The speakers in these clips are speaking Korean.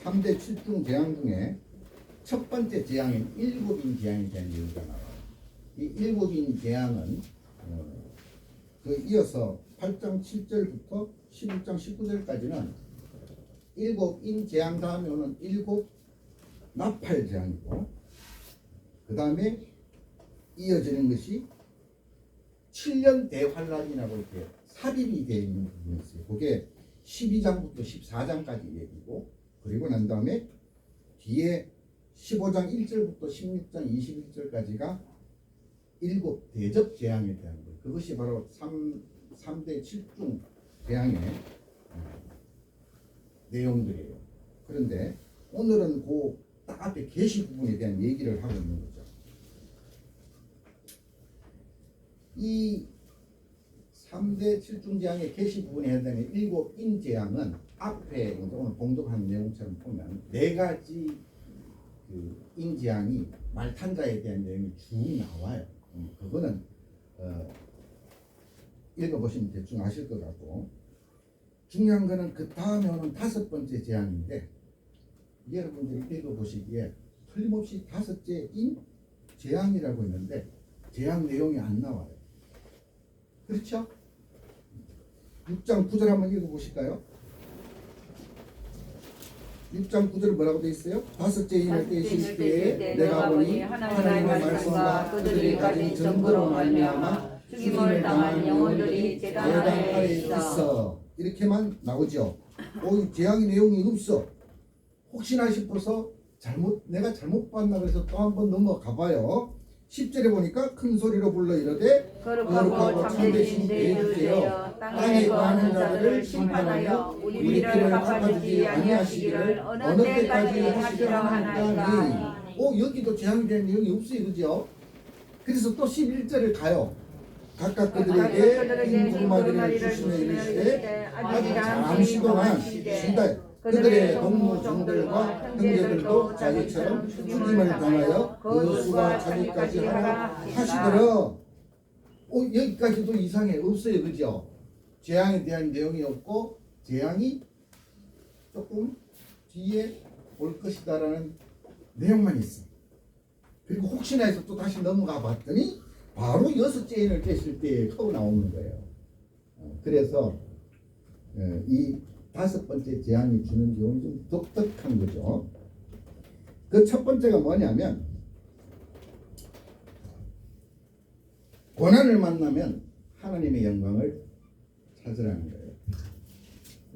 3대 7중 재앙 중에 첫 번째 재앙인 일곱인 재앙에 대한 얘기가 나와요. 이 일곱인 재앙은 그 이어서 8장 7절부터 11장 19절까지는 일곱인 재앙 다음에 오는 일곱 나팔 재앙이고, 그 다음에 이어지는 것이 7년 대환란이라고 이렇게 삽입이 되어 있는 부분이 있어요. 그게 12장부터 14장까지 얘기고, 그리고 난 다음에 뒤에 15장 1절부터 16장 21절까지가 일곱 대접 재앙에 대한 거예요. 그것이 바로 3대 7중 재앙의 내용들이에요. 그런데 오늘은 그 딱 앞에 계시 부분에 대한 얘기를 하고 있는 거죠. 이 3대 7중 재앙의 계시 부분에 해당하는 일곱 인재앙은 앞에 오늘 봉독한 내용처럼 보면 네 가지 그 인재앙이 말탄자에 대한 내용이 쭉 나와요. 그거는 읽어보시면 대충 아실 것 같고, 중요한 거는 그 다음에 오는 다섯 번째 재앙인데, 여러분들이 읽어보시기에 틀림없이 다섯째 인 재앙이라고 있는데 재앙 내용이 안 나와요. 그렇죠? 6장 9절 한번 읽어보실까요? 6장 9절 뭐라고 되어 있어요? 다섯째 인을 떼실 때에 내가 보니 하나님의 말씀과 그들이 가진 정보로 말미암아 죽임을 당한 영혼들이 제단 아래에 있어. 이렇게만 나오죠. 재앙의 내용이 없어. 혹시나 싶어서 내가 잘못 봤나 그래서 또 한번 넘어가 봐요. 10절에 보니까 큰 소리로 불러 이르되 거룩하고 참되신 내 주여 땅에 거하는 자들을 심판하여 우리 피를 갚아주지 아니하시기를 어느 때까지 하시려 하나이까. 여기도 재앙에 대한 내용이 없어요. 그죠? 그래서 또 11절을 가요. 각각 그들에게 흰두루마리를 주시며 이르시되 아직 잠시 동안 쉰다. 그들의 동무종들과 형제들도 자기처럼 죽임을 당하여 그 수가 자기까지 하라 하시더라. 여기까지도 이상해. 없어요. 그죠? 재앙에 대한 내용이 없고 재앙이 조금 뒤에 올 것이다라는 내용만 있어. 그리고 혹시나 해서 또 다시 넘어가 봤더니 바로 여섯째 인을 떼실 때 하고 나오는 거예요. 그래서 이 다섯 번째 재앙이 주는 교훈이 좀 독특한 거죠. 그 첫 번째가 뭐냐면, 고난을 만나면 하나님의 영광을 찾으라는 거예요.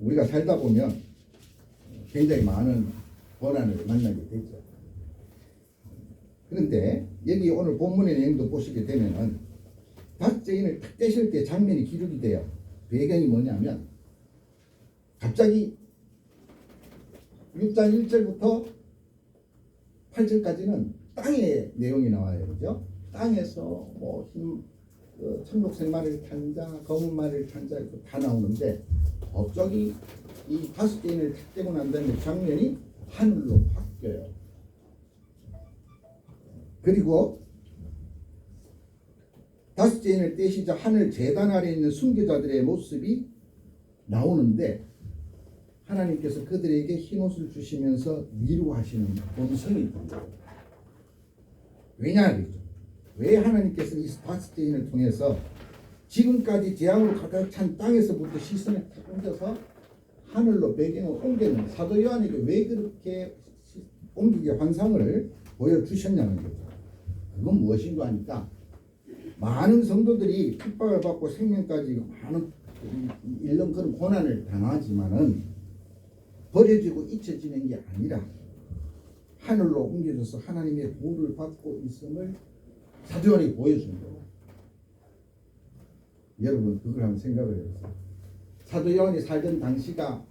우리가 살다 보면 굉장히 많은 고난을 만나게 되죠. 그런데 여기 오늘 본문의 내용도 보시게 되면은 다섯째 인을 탁 떼실 때 장면이 기록이 돼요. 배경이 뭐냐면, 갑자기 6장 1절부터 8절까지는 땅의 내용이 나와요. 그죠? 땅에서 뭐 청록색 말을 탄 자, 검은 말을 탄 자, 다 나오는데, 갑자기 이 다섯째 인을 탁 떼고 난 다음에 장면이 하늘로 바뀌어요. 그리고 다섯째 인을 떼시자 하늘 제단 아래 있는 순교자들의 모습이 나오는데, 하나님께서 그들에게 흰옷을 주시면서 위로하시는 본성이 있습니다. 왜냐하겠죠. 왜 하나님께서 이 다섯째 인을 통해서 지금까지 재앙으로 가득 찬 땅에서부터 시선을 탁 옮겨서 하늘로 배경을 옮기는 사도 요한에게 왜 그렇게 옮기게 환상을 보여주셨냐는 거죠. 그건 무엇인가 하니까, 많은 성도들이 핍박을 받고 생명까지 많은 일론 그런 고난을 당하지만은 버려지고 잊혀지는 게 아니라 하늘로 옮겨져서 하나님의 보호를 받고 있음을 사도 요한이 보여준 거예요. 여러분 그걸 한번 생각을 해보세요. 사도 요한이 살던 당시가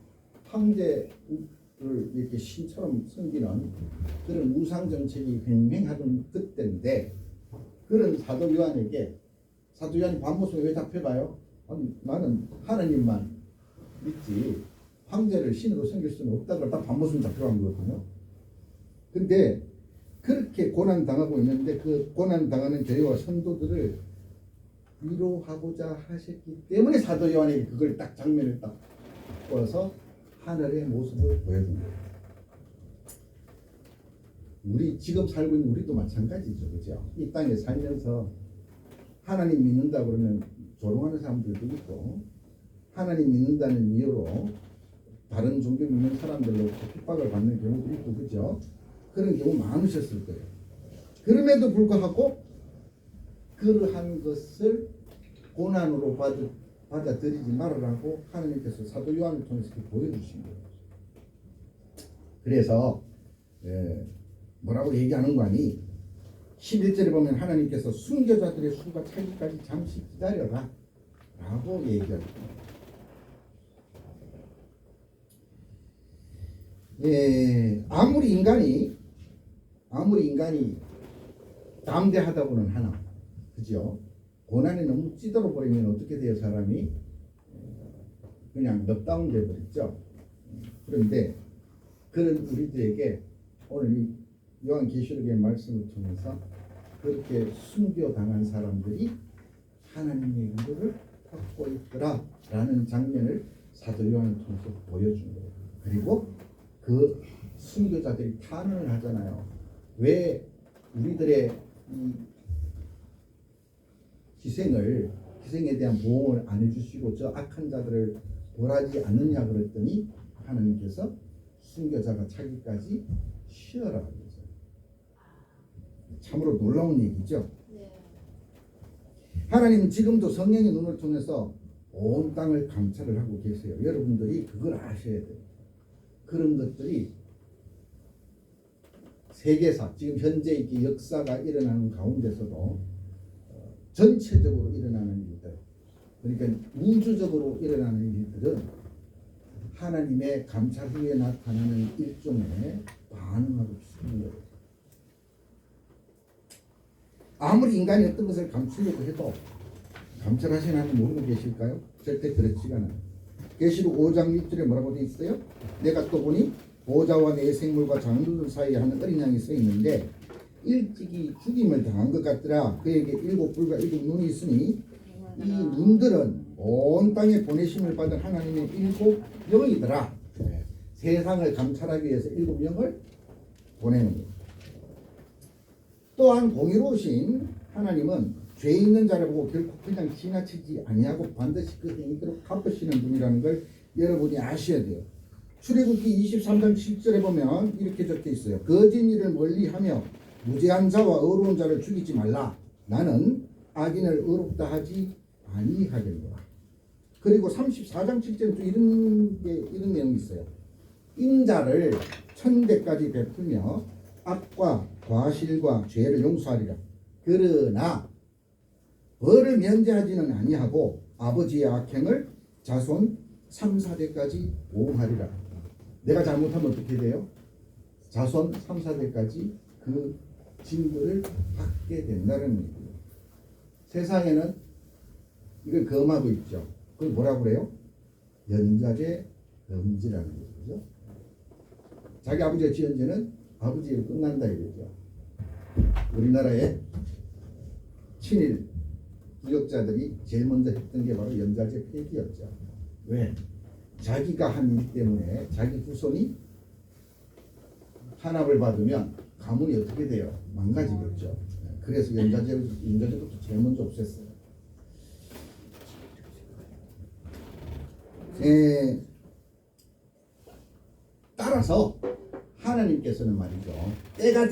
황제를 이렇게 신처럼 섬기는 그런 우상 정책이 횡행하던 그때인데, 그런 사도 요한에게 사도 요한이 반모습에 왜 잡혀가요? 나는 하나님만 믿지 황제를 신으로 섬길 수는 없다고 딱 반모습 잡혀간 거거든요. 근데 그렇게 고난 당하고 있는데 그 고난 당하는 교회와 성도들을 위로하고자 하셨기 때문에 사도 요한이 그걸 딱 장면을 딱 보여서 하늘의 모습을 보여준 거예요. 우리 지금 살고 있는 우리도 마찬가지죠. 그죠? 이 땅에 살면서 하나님 믿는다 그러면 조롱하는 사람들도 있고, 하나님 믿는다는 이유로 다른 종교 믿는 사람들로 핍박을 받는 경우도 있고, 그죠? 그런 경우 많으셨을 거예요. 그럼에도 불구하고 그러한 것을 고난으로 받아들이지 말으라고 하나님께서 사도 요한을 통해서 보여주신 거예요. 그래서 뭐라고 얘기하는 거 아니? 11절에 보면 하나님께서 순교자들의 수가 차기까지 잠시 기다려라 라고 얘기합니다. 아무리 인간이 담대하다고는 하나, 그죠? 고난에 너무 찌들어 버리면 어떻게 돼요? 사람이 그냥 넉다운 돼 버렸죠. 그런데 그런 우리들에게 오늘 이 요한계시록의 말씀을 통해서 그렇게 순교당한 사람들이 하나님의 인도를 받고 있더라라는 장면을 사도 요한을 통해서 보여준 거예요. 그리고 그 순교자들이 탄원을 하잖아요. 왜 우리들의 이 희생에 대한 보험을 안 해주시고 저 악한 자들을 벌하지 않느냐 그랬더니 하나님께서 순교자가 차기까지 쉬어라 그러죠. 참으로 놀라운 얘기죠. 하나님은 지금도 성령의 눈을 통해서 온 땅을 감찰을 하고 계세요. 여러분들이 그걸 아셔야 돼요. 그런 것들이 세계사, 지금 현재 이렇게 역사가 일어나는 가운데서도 전체적으로 일어나는 일들, 그러니까 우주적으로 일어나는 일들은 하나님의 감찰 후에 나타나는 일종의 반응하고 있는 거예요. 아무리 인간이 어떤 것을 감추려고 해도 감찰하시는 하나님 모르고 계실까요? 절대 그렇지가 않아요. 계시록 5장 6절에 뭐라고 되어 있어요? 내가 또 보니 보좌와 네 생물과 장로들 사이에 한 어린 양이 서 있는데 일찍이 죽임을 당한 것 같더라. 그에게 7뿔과 7눈이 있으니 이 눈들은 온 땅에 보내심을 받은 하나님의 7영이더라. 세상을 감찰하기 위해서 7영을 보내는 거예요. 또한 공의로우신 하나님은 죄 있는 자를 보고 결코 그냥 지나치지 아니하고 반드시 그 행위대로 갚으시는 분이라는 걸 여러분이 아셔야 돼요. 출애굽기 23장 7절에 보면 이렇게 적혀 있어요. 거짓 일을 멀리하며 무죄한 자와 의로운 자를 죽이지 말라. 나는 악인을 의롭다 하지 아니하겠노라. 그리고 34장 7절에 또 이런 내용이 있어요. 인자를 천대까지 베풀며 악과 과실과 죄를 용서하리라. 그러나 벌을 면제하지는 아니하고 아버지의 악행을 자손 3, 4대까지 보응하리라. 내가 잘못하면 어떻게 돼요? 자손 3, 4대까지 그 징벌을 받게 된다는 얘기예요. 세상에는 이걸 금하고 있죠. 그걸 뭐라고 그래요? 연좌제 금지라는 거죠. 자기 아버지가 지은 죄는 아버지로 끝난다 이거죠. 우리나라의 친일 부역자들이 제일 먼저 했던 게 바로 연좌제 폐기였죠. 왜? 자기가 한 일 때문에 자기 후손이 탄압을 받으면 가문이 어떻게 돼요? 망가지겠죠. 그래서 연좌제부터 제일 먼저 없앴어요. 따라서 하나님께서는 말이죠. 때가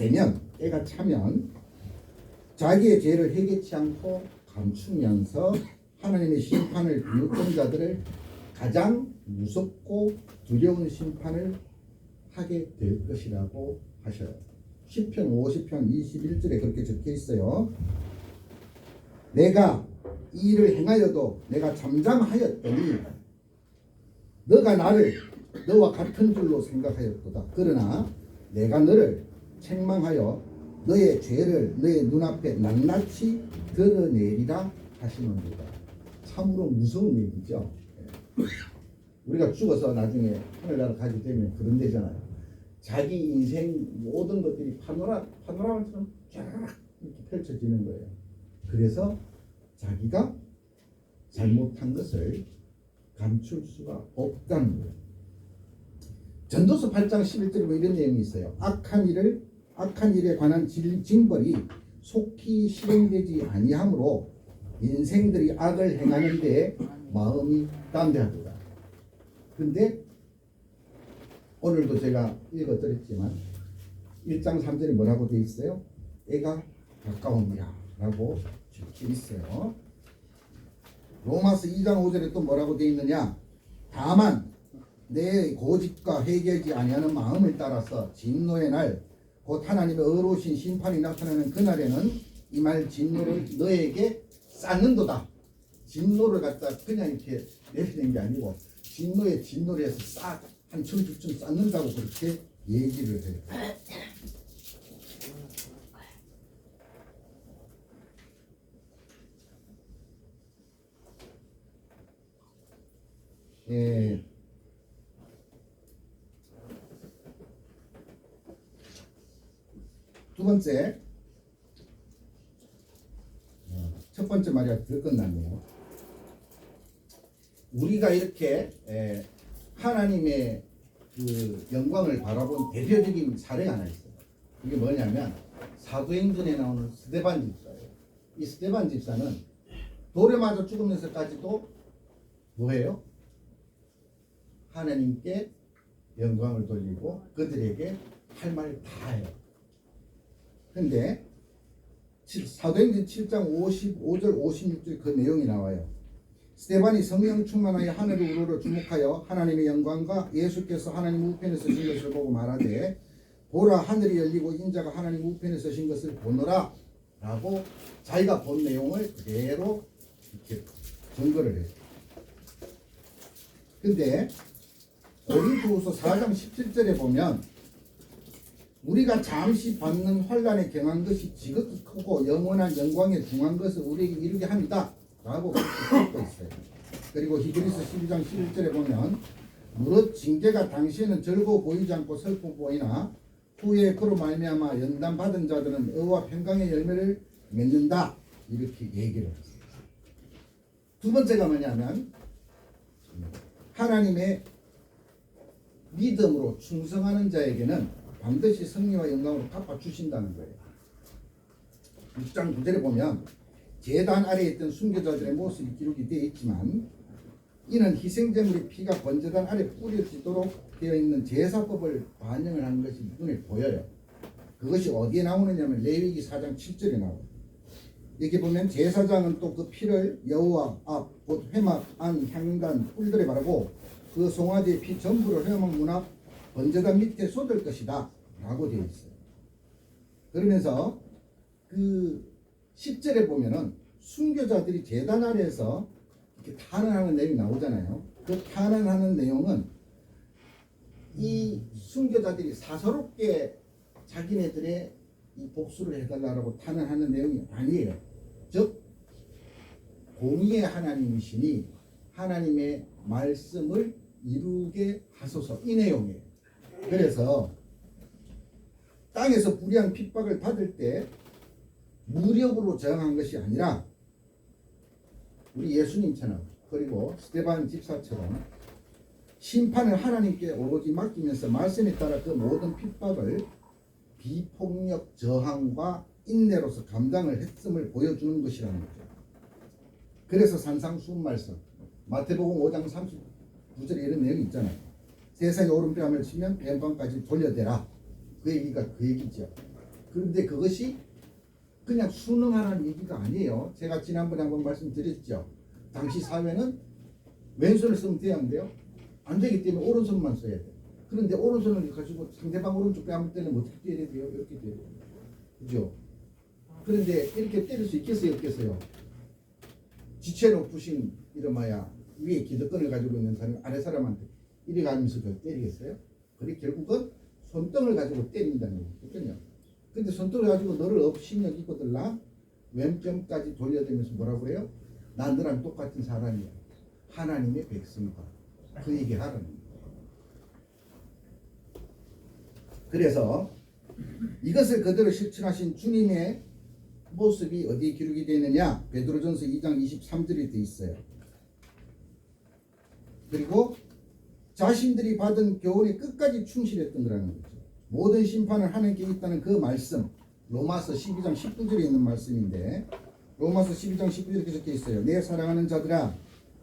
차면 자기의 죄를 회개치 않고 감추면서 하나님의 심판을 비웃던 자들을 가장 무섭고 두려운 심판을 하게 될 것이라고 하셔요. 시편 50편 21절에 그렇게 적혀 있어요. 내가 이 일을 행하여도 내가 잠잠하였더니 너가 나를 너와 같은 줄로 생각하였도다. 그러나 내가 너를 책망하여 너의 죄를 너의 눈앞에 낱낱이 드러내리라 하시는도다. 참으로 무서운 얘기죠. 우리가 죽어서 나중에 하늘나라 가게 되면 그런 데잖아요. 자기 인생 모든 것들이 파노라마처럼 쫙 이렇게 펼쳐지는 거예요. 그래서 자기가 잘못한 것을 감출 수가 없다는 거예요. 전도서 8장 11절에 뭐 이런 내용이 있어요. 악한 일을 악한 일에 관한 징벌이 속히 실행되지 아니하므로 인생들이 악을 행하는 데 마음이 담대하도다. 근데 오늘도 제가 읽어드렸지만 1장 3절에 뭐라고 되어 있어요? 때가 가까웁니다 라고 적혀 있어요. 로마서 2장 5절에 또 뭐라고 되어 있느냐? 다만 내 고집과 회개하지 아니하는 마음을 따라서 진노의 날 곧 하나님의 의로우신 심판이 나타나는 그날에는 이 말 진노를 너에게 쌓는도다. 진노를 갖다 그냥 이렇게 내리는 게 아니고 진노에 진노를 해서 싹 한 층 쌓는다고 그렇게 얘기를 해요. 예. 두 번째, 첫 번째 말이 더 끝났네요. 우리가 이렇게 하나님의 그 영광을 바라본 대표적인 사례가 하나 있어요. 그게 뭐냐면 사도행전에 나오는 스데반 집사예요. 이 스데반 집사는 돌에 맞아 죽으면서까지도 뭐예요? 하나님께 영광을 돌리고 그들에게 할 말을 다 해요. 근데 사도행전 7장 55절 56절 그 내용이 나와요. 스데반이 성령 충만하여 하늘을 우러러 주목하여 하나님의 영광과 예수께서 하나님 우편에 서신 것을 보고 말하되 보라 하늘이 열리고 인자가 하나님 우편에 서신 것을 보노라 라고 자기가 본 내용을 그대로 이렇게 증거를 해요. 근데 고린도후서 4장 17절에 보면 우리가 잠시 받는 환난에 경한 것이 지극히 크고 영원한 영광에 중한 것을 우리에게 이루게 합니다 라고 그렇게 쓰고 있어요. 그리고 히브리서 12장 11절에 보면 무릇 징계가 당시에는 즐거워 보이지 않고 슬퍼 보이나 후에 그로 말미암아 연단 받은 자들은 의와 평강의 열매를 맺는다 이렇게 얘기를 했어요. 두 번째가 뭐냐면 하나님의 믿음으로 충성하는 자에게는 반드시 승리와 영광으로 갚아주신다는 거예요. 6장 9절에 보면 제단 아래에 있던 순교자들의 모습이 기록이 되어 있지만 이는 희생제물의 피가 번제단 아래 뿌려지도록 되어 있는 제사법을 반영을 하는 것이 눈에 보여요. 그것이 어디에 나오느냐면 레위기 4장 7절에 나와요. 여기 보면 제사장은 또 그 피를 여호와 앞 곧 회막 안 향단 뿔들에 바르고 그 송아지의 피 전부를 회막 문 앞 번제단 밑에 쏟을 것이다 라고 되어 있어요. 그러면서 그 10절에 보면은 순교자들이 제단 아래에서 이렇게 탄원하는 내용이 나오잖아요. 그 탄원하는 내용은 이 순교자들이 사서롭게 자기네들의 이 복수를 해달라고 탄원하는 내용이 아니에요. 즉 공의의 하나님이시니 하나님의 말씀을 이루게 하소서 이 내용이에요. 그래서 땅에서 불의한 핍박을 받을 때 무력으로 저항한 것이 아니라 우리 예수님처럼 그리고 스데반 집사처럼 심판을 하나님께 오로지 맡기면서 말씀에 따라 그 모든 핍박을 비폭력 저항과 인내로서 감당을 했음을 보여주는 것이라는 거죠. 그래서 산상수훈 말씀 마태복음 5장 39절에 이런 내용이 있잖아요. 세상에 오른뺨을 치면 왼뺨까지 돌려대라. 그 얘기가 그 얘기죠. 그런데 그것이 그냥 순응하라는 얘기가 아니에요. 제가 지난번에 한번 말씀드렸죠. 당시 사회는 왼손을 쓰면 되는데요. 안 되기 때문에 오른손만 써야 돼요. 그런데 오른손을 가지고 상대방 오른쪽 뺨을 때리면 어떻게 때려야 돼요? 이렇게 때려야 돼요. 그죠? 그런데 이렇게 때릴 수 있겠어요? 없겠어요? 지체 높으신 이름하야 위에 기득권을 가지고 있는 사람이 아래 사람한테 이래 가면서 때리겠어요? 그래 결국은 손등을 가지고 때린다는 거거든요. 근데 손등을 가지고 너를 업신여 기거들라 왼편까지 돌려대면서 뭐라고 해요? 난 너랑 똑같은 사람이야. 하나님의 백성이다. 그 얘기 하라는 거예요. 그래서 이것을 그대로 실천하신 주님의 모습이 어디에 기록이 되어 있느냐? 베드로전서 2장 23절에 되어 있어요. 그리고 자신들이 받은 교훈에 끝까지 충실했던 거라는 거죠. 모든 심판은 하나님께 있다는 그 말씀, 로마서 12장 19절에 있는 말씀인데, 로마서 12장 19절에 이렇게 적혀 있어요. 내 사랑하는 자들아,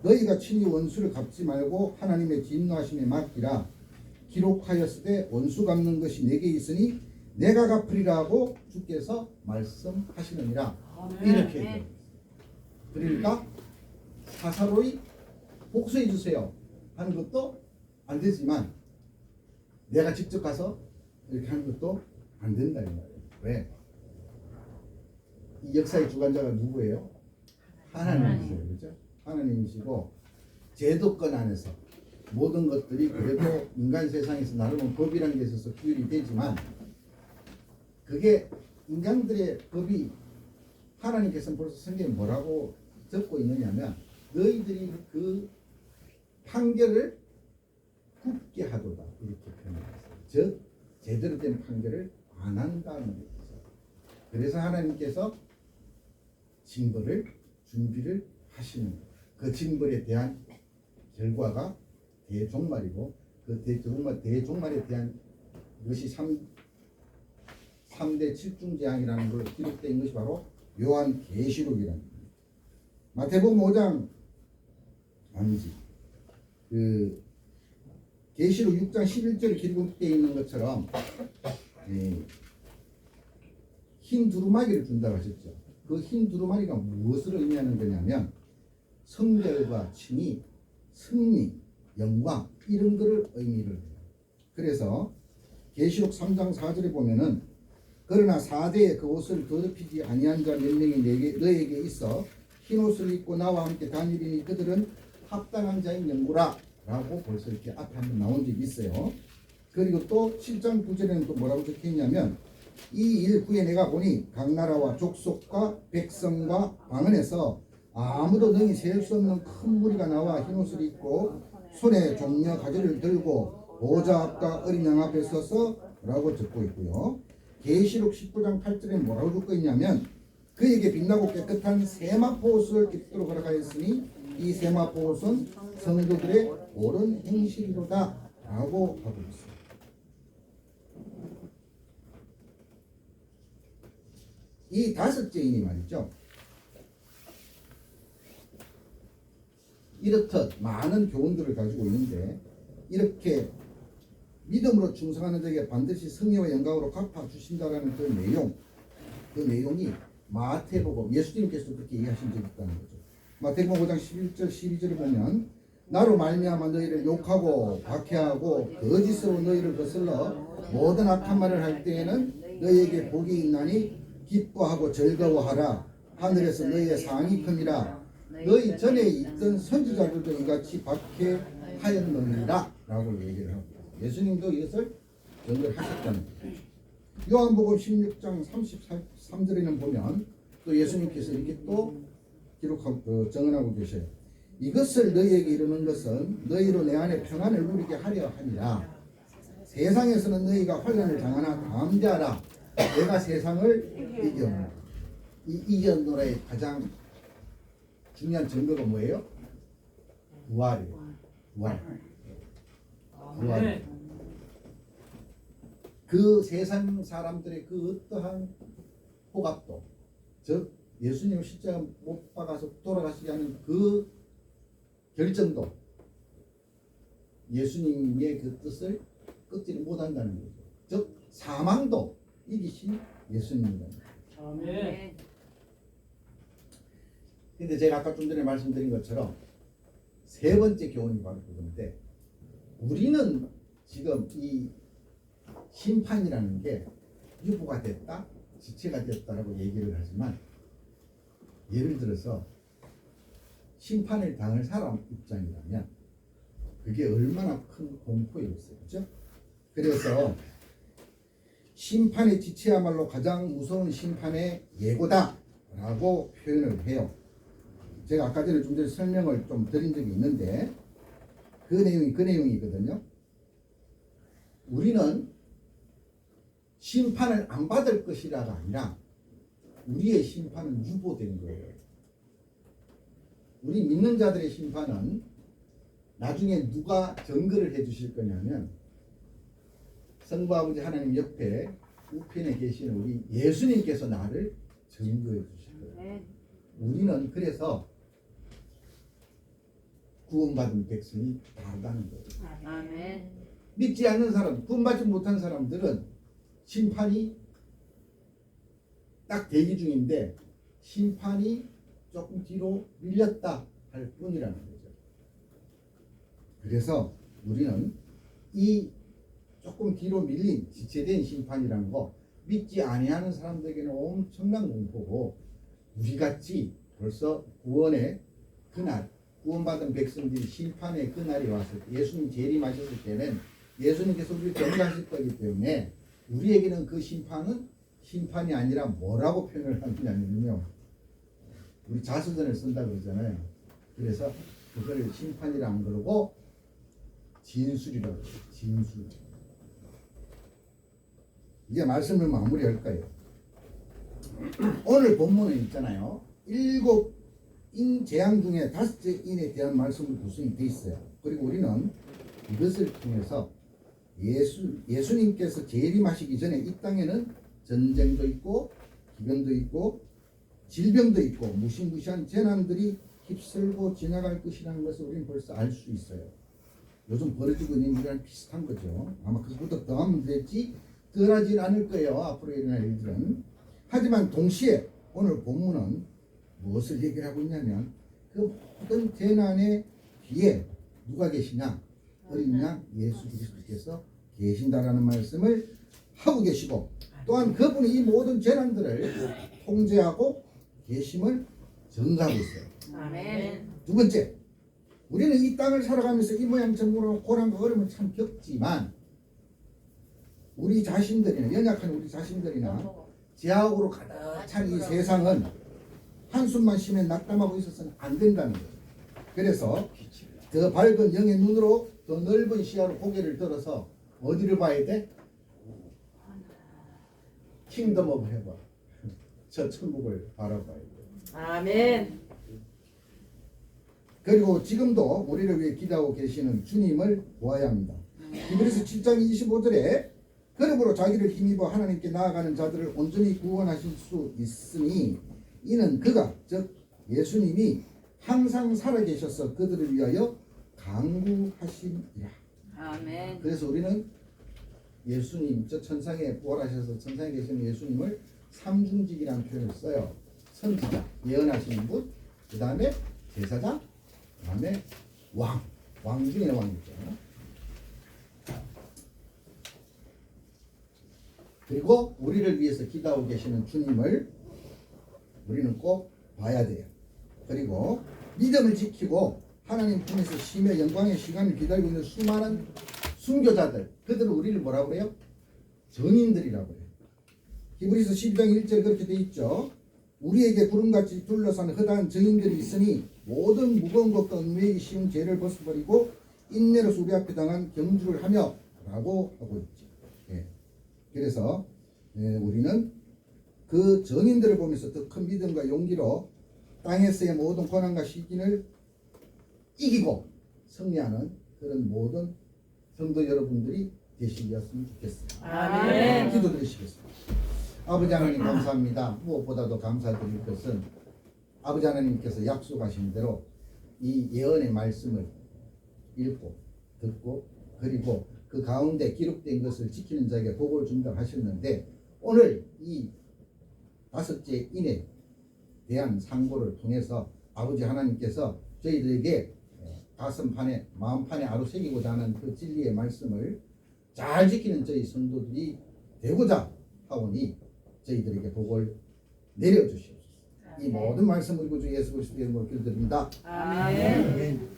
너희가 친히 원수를 갚지 말고 하나님의 진노하심에 맡기라. 기록하였으되 원수 갚는 것이 내게 있으니 내가 갚으리라고 주께서 말씀하시느니라. 이렇게 얘기해요. 그러니까 사사로이 복수해 주세요 하는 것도 안 되지만 내가 직접 가서 이렇게 하는 것도 안 된다 이 말이에요. 왜? 이 역사의 주관자가 누구예요? 하나님이세요. 그렇죠? 하나님이시고 제도권 안에서 모든 것들이 그래도 인간 세상에서 나름은 법이라는 게 있어서 규율이 되지만 그게 인간들의 법이 하나님께서는 벌써 성경에 뭐라고 적고 있느냐면 너희들이 그 판결을 굽게 하도다 이렇게 표현했어요. 즉 제대로 된 판결을 안 한다는 거죠. 그래서 하나님께서 징벌을 준비를 하시는 거예요. 그 징벌에 대한 결과가 대종말이고 그 대종말에 대한 것이 3대 7중재앙이라는 걸로 기록된 것이 바로 요한계시록이라는 거예요. 마태복음 5장 아니지 그 계시록 6장 11절에 기록되어 있는 것처럼 흰 두루마기를 준다고 하셨죠. 그 흰 두루마기가 무엇을 의미하는 거냐면 성결과 칭의, 승리, 영광 이런 거를 의미를 해요. 그래서 계시록 3장 4절에 보면은 그러나 4대에 그 옷을 더럽히지 아니한 자 몇 명이 너에게 있어 흰 옷을 입고 나와 함께 다니리니 그들은 합당한 자인 영구라 라고 벌써 이렇게 앞에 한번 나온 적이 있어요. 그리고 또 7장 9절에는 또 뭐라고 적혀 있냐면 이 일 후에 내가 보니 각 나라와 족속과 백성과 방언에서 아무도 능히 셀 수 없는 큰 무리가 나와 흰 옷을 입고 손에 종려 가지를 들고 보좌 앞과 어린 양 앞에 서서 라고 적고 있고요. 계시록 19장 8절에 뭐라고 적고 있냐면 그에게 빛나고 깨끗한 세마포 옷을 입도록 허락하였으니 이 세마포 옷은 성도들의 옳은 행실이로다 라고 하고 있습니다. 이 다섯째 인이 말이죠. 이렇듯 많은 교훈들을 가지고 있는데 이렇게 믿음으로 충성하는 자에게 반드시 승리와 영광으로 갚아주신다라는 그 내용이 마태복음 예수님께서도 그렇게 얘기하신 적이 있다는 거죠. 마태복음 5장 11절 12절을 보면 나로 말미암아 너희를 욕하고 박해하고 거짓으로 너희를 거슬러 모든 악한 말을 할 때에는 너희에게 복이 있나니 기뻐하고 즐거워하라. 하늘에서 너희의 상이 큼이라. 너희 전에 있던 선지자들도 이같이 박해하였느니라 라고 얘기를 합니다. 예수님도 이것을 전달하셨다는 거죠. 요한복음 16장 33절에는 보면 또 예수님께서 이렇게 또 기록하고 정언하고 계셔요. 이것을 너희에게 이르는 것은 너희로 내 안에 평안을 누리게 하려 함이라. 세상에서는 너희가 환난을 당하나 담대하라. 내가 세상을 이겼노라. 이 이겼노라의 가장 중요한 증거가 뭐예요? 부활이에요. 부활. 그 세상 사람들의 그 어떠한 호갑도, 즉 예수님을 십자가 못 박아서 돌아가시게 하는 그 결정도 예수님의 그 뜻을 꺾지를 못한다는 거죠. 즉 사망도 이기신 예수님입니다. 아멘. 근데 제가 아까 좀 전에 말씀드린 것처럼 세 번째 교훈이 바로 그건데 우리는 지금 이 심판이라는 게 유보가 됐다, 지체가 됐다라고 얘기를 하지만 예를 들어서 심판을 당할 사람 입장이라면 그게 얼마나 큰 공포였어요. 그렇죠? 그래서 심판의 지체야말로 가장 무서운 심판의 예고다라고 표현을 해요. 제가 아까 전에 좀 전에 설명을 좀 드린 적이 있는데 그 내용이거든요. 우리는 심판을 안 받을 것이라가 아니라 우리의 심판은 유보된 거예요. 우리 믿는 자들의 심판은 나중에 누가 증거를 해 주실 거냐면 성부 아버지 하나님 옆에 우편에 계시는 우리 예수님께서 나를 증거해 주신 거예요. 우리는 그래서 구원받은 백성이 다르다는 거예요. 아멘. 믿지 않는 사람, 구원받지 못한 사람들은 심판이 딱 대기 중인데 심판이 조금 뒤로 밀렸다 할 뿐이라는 거죠. 그래서 우리는 이 조금 뒤로 밀린 지체된 심판이라는 거 믿지 아니하는 사람들에게는 엄청난 공포고, 우리같이 벌써 구원의 그날, 구원받은 백성들이 심판의 그날이 왔을 때, 예수님 재림하셨을 때는 예수님께서 우리를 정죄하실 거기 때문에 우리에게는 그 심판은 심판이 아니라 뭐라고 표현을 하느냐면요, 우리 자수전을 쓴다 그러잖아요. 그래서 그걸 심판이라 안 그러고 진술이라고 해요. 진술. 이제 말씀을 마무리할까요? 오늘 본문에 있잖아요. 7인 재앙 중에 5째 인에 대한 말씀으로 구성이 되어 있어요. 그리고 우리는 이것을 통해서 예수님께서 재림하시기 전에 이 땅에는 전쟁도 있고 기근도 있고 질병도 있고 무시무시한 재난들이 휩쓸고 지나갈 것이라는 것을 우리는 벌써 알 수 있어요. 요즘 벌어지고 있는 일이랑 비슷한 거죠. 아마 그것보다 더 하면 되지 덜하진 않을 거예요. 앞으로 일어날 일들은. 하지만 동시에 오늘 본문은 무엇을 얘기를 하고 있냐면 그 모든 재난의 뒤에 누가 계시냐? 어린 양 예수 그리스도께서 계신다라는 말씀을 하고 계시고, 또한 그분이 이 모든 재난들을 통제하고 계심을 증거하고 있어요. 아멘. 두 번째, 우리는 이 땅을 살아가면서 이 모양 저 모양 고난과 어려움을 참 겪지만 우리 자신들이나 연약한 우리 자신들이나 제약으로 가득 찬 이 세상은 한숨만 쉬면 낙담하고 있어서는 안 된다는 거예요. 그래서 더 밝은 영의 눈으로 더 넓은 시야로 고개를 들어서 어디를 봐야 돼? 킹덤 오브 헤븐, 저 천국을 바라봐야 돼. 아멘. 그리고 지금도 우리를 위해 기도하고 계시는 주님을 보아야 합니다. 히브리서 7장 25절에 그러므로 자기를 힘입어 하나님께 나아가는 자들을 온전히 구원하실 수 있으니 이는 그가 즉 예수님이 항상 살아계셔서 그들을 위하여 강구하심이라. 아멘. 그래서 우리는 예수님, 저 천상에 부활하셔서 천상에 계시는 예수님을 삼중직이라는 표현을 써요. 선지자, 예언하시는 분, 그 다음에 제사장, 그 다음에 왕 중에 왕이죠. 그리고 우리를 위해서 기도하고 계시는 주님을 우리는 꼭 봐야 돼요. 그리고 믿음을 지키고 하나님 품에서 심의 영광의 시간을 기다리고 있는 수많은 순교자들, 그들은 우리를 뭐라고 그래요? 정인들이라고 그래요. 히브리서 12장 1절 그렇게 돼 있죠. 우리에게 구름같이 둘러싼 허다한 정인들이 있으니 모든 무거운 것과 은혜이기 쉬운 죄를 벗어버리고 인내로서 우리 앞에 당한 경주를 하며 라고 하고 있죠. 예. 그래서 우리는 그 정인들을 보면서 더 큰 믿음과 용기로 땅에서의 모든 고난과 시기를 이기고 승리하는 그런 모든 성도 여러분들이 되시겠으면 좋겠습니다. 아멘. 기도드리시겠습니다. 아버지 하나님 감사합니다. 무엇보다도 감사드릴 것은 아버지 하나님께서 약속하신 대로 이 예언의 말씀을 읽고 듣고 그리고 그 가운데 기록된 것을 지키는 자에게 복을 준다고 하셨는데, 오늘 이 5째 인에 대한 상고를 통해서 아버지 하나님께서 저희들에게 가슴판에 마음판에 아로새기고자 하는 그 진리의 말씀을 잘 지키는 저희 성도들이 되고자 하오니 저희들에게 복을 내려주시옵소서. 이 모든 말씀을 구주 예수 그리스도의 이름으로 기도드립니다. 아멘. 아멘.